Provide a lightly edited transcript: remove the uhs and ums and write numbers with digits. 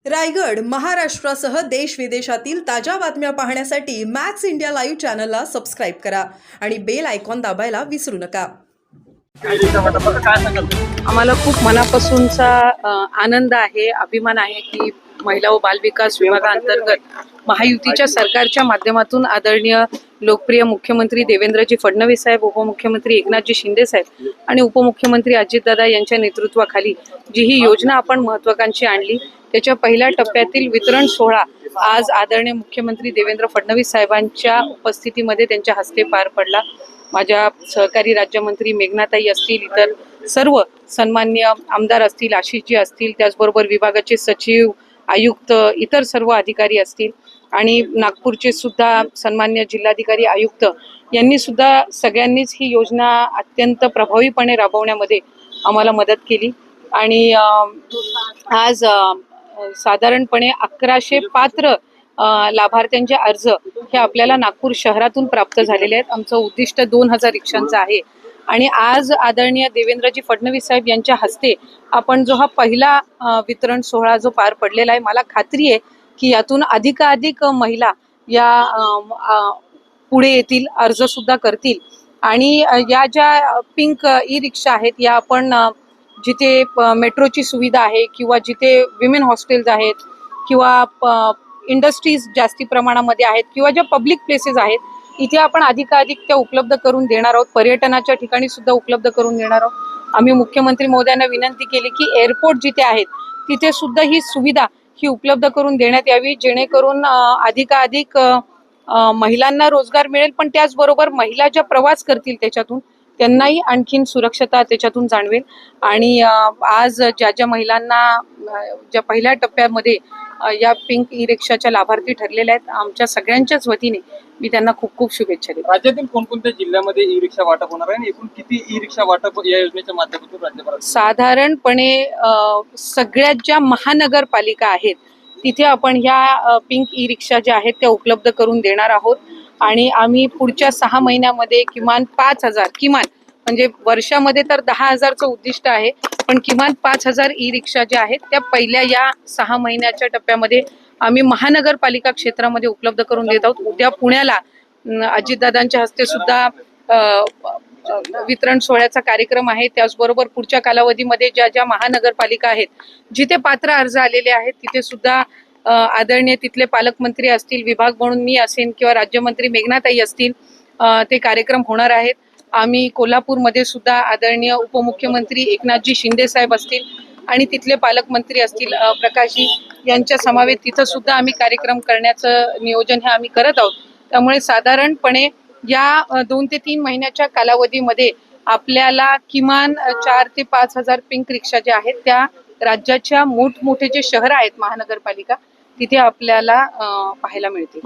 रायगड महाराष्ट्रासह देश विदेशातील ताज्या बातम्या पाहण्यासाठी मॅक्स इंडिया लाईव्ह चॅनलला सबस्क्राईब करा आणि बेल आयकॉन दाबायला विसरू नका। आम्हाला खूप मनापासूनचा आनंद आहे, अभिमान आहे की महिला व बालविकास विभागाअंतर्गत महायुतीच्या सरकारच्या माध्यमातून आदरणीय लोकप्रिय मुख्यमंत्री देवेंद्रजी फडणवीस साहेब, उपमुख्यमंत्री एकनाथजी शिंदे साहेब आणि उपमुख्यमंत्री अजितदादा यांच्या नेतृत्वाखाली जी ही योजना आपण महत्त्वाकांक्षी आणली त्याच्या पहिल्या टप्प्यातील वितरण सोहळा आज आदरणीय मुख्यमंत्री देवेंद्र फडणवीस साहेबांच्या उपस्थितीमध्ये त्यांच्या हस्ते पार पडला। माझ्या सहकारी राज्यमंत्री मेघनाताई असतील, इतर सर्व सन्माननीय आमदार असतील, आशिषजी असतील, त्याचबरोबर विभागाचे सचिव, आयुक्त, इतर सर्व अधिकारी असतील आणि नागपूरचे सुद्धा सन्माननीय जिल्हाधिकारी, आयुक्त यांनी सुद्धा सगळ्यांनीच ही योजना अत्यंत प्रभावीपणे राबवण्यामध्ये आम्हाला मदत केली आणि आज साधारणपणे 1100 पात्र लाभार्थ्यांचे अर्ज हे आपल्याला नागपूर शहरातून प्राप्त झालेले आहेत। आमचं उद्दिष्ट 2000 रिक्षांचं आहे आणि आज आदरणीय देवेंद्रजी फडणवीस साहेब यांच्या हस्ते आपण जो हा पहिला वितरण सोहळा जो पार पडलेला आहे, मला खात्री आहे की यातून अधिकाधिक महिला या पुढे येतील, अर्ज सुद्धा करतील आणि या ज्या पिंक ई रिक्षा आहेत या आपण जिथे मेट्रोची सुविधा आहे किंवा जिथे विमेन हॉस्टेल्स आहेत किंवा इंडस्ट्रीज जास्ती प्रमाणामध्ये आहेत किंवा ज्या पब्लिक प्लेसेस आहेत इथे आपण अधिकाधिक त्या उपलब्ध करून देणार आहोत। पर्यटनाच्या ठिकाणी सुद्धा उपलब्ध करून देणार आहोत। आम्ही मुख्यमंत्री महोदयांना विनंती केली की एअरपोर्ट जिथे आहेत तिथे सुद्धा ही सुविधा ही उपलब्ध करून देण्यात यावी, जेणेकरून अधिकाधिक महिलांना रोजगार मिळेल, पण त्याचबरोबर महिला ज्या प्रवास करतील त्याच्यातून त्यांनाही आणखीन सुरक्षता त्याच्यातून जाणवेल। आणि आज ज्या ज्या महिलांना ज्या पहिल्या टप्प्यामध्ये या पिंक ई रिक्षाच्या लाभार्थी ठरलेल्या आहेत, आमच्या सगळ्यांच्याच वतीने मी त्यांना खूप खूप शुभेच्छा देतो। राज्यातील कोणकोणत्या जिल्ह्यामध्ये ई रिक्षा वाटप होणार आहे आणि एकूण किती ई रिक्षा वाटप या योजनेच्या माध्यमातून राज्यभरात? साधारणपणे सगळ्यात ज्या महानगरपालिका आहेत तिथे आपण ह्या पिंक ई रिक्षा ज्या आहेत त्या उपलब्ध करून देणार आहोत आणि आम्ही पुढच्या 6 महिन्यामध्ये किमान 5000 म्हणजे वर्षामध्ये तर 10,000चं उद्दिष्ट आहे, पण किमान 5000 ई रिक्षा ज्या आहेत त्या पहिल्या या 6 महिन्याच्या टप्प्यामध्ये आम्ही महानगरपालिका क्षेत्रामध्ये उपलब्ध करून देत आहोत। उद्या पुण्याला अजितदादांच्या हस्ते सुद्धा वितरण सोहळ्याचा कार्यक्रम आहे। त्याचबरोबर पुढच्या कालावधीमध्ये ज्या ज्या महानगरपालिका आहेत जिथे पात्र अर्ज आलेले आहेत तिथे सुद्धा आदरणीय तिथले पालकमंत्री असतील, विभाग म्हणून मी असेन किंवा राज्यमंत्री मेघनाताई असतील, ते कार्यक्रम होणार आहेत। आम्ही कोल्हापूरमध्ये सुद्धा आदरणीय उपमुख्यमंत्री एकनाथजी शिंदे साहेब असतील आणि तिथले पालकमंत्री असतील प्रकाशजी यांच्या समवेत तिथं सुद्धा आम्ही कार्यक्रम करण्याचं नियोजन हे आम्ही करत आहोत। त्यामुळे साधारणपणे या 2 ते 3 महिन्याच्या कालावधीमध्ये आपल्याला किमान 4 ते 5000 पिंक रिक्षा ज्या आहेत त्या राज्याच्या मोठमोठे जे शहर आहेत महानगरपालिका तिथे आपल्याला पाहायला मिळतील।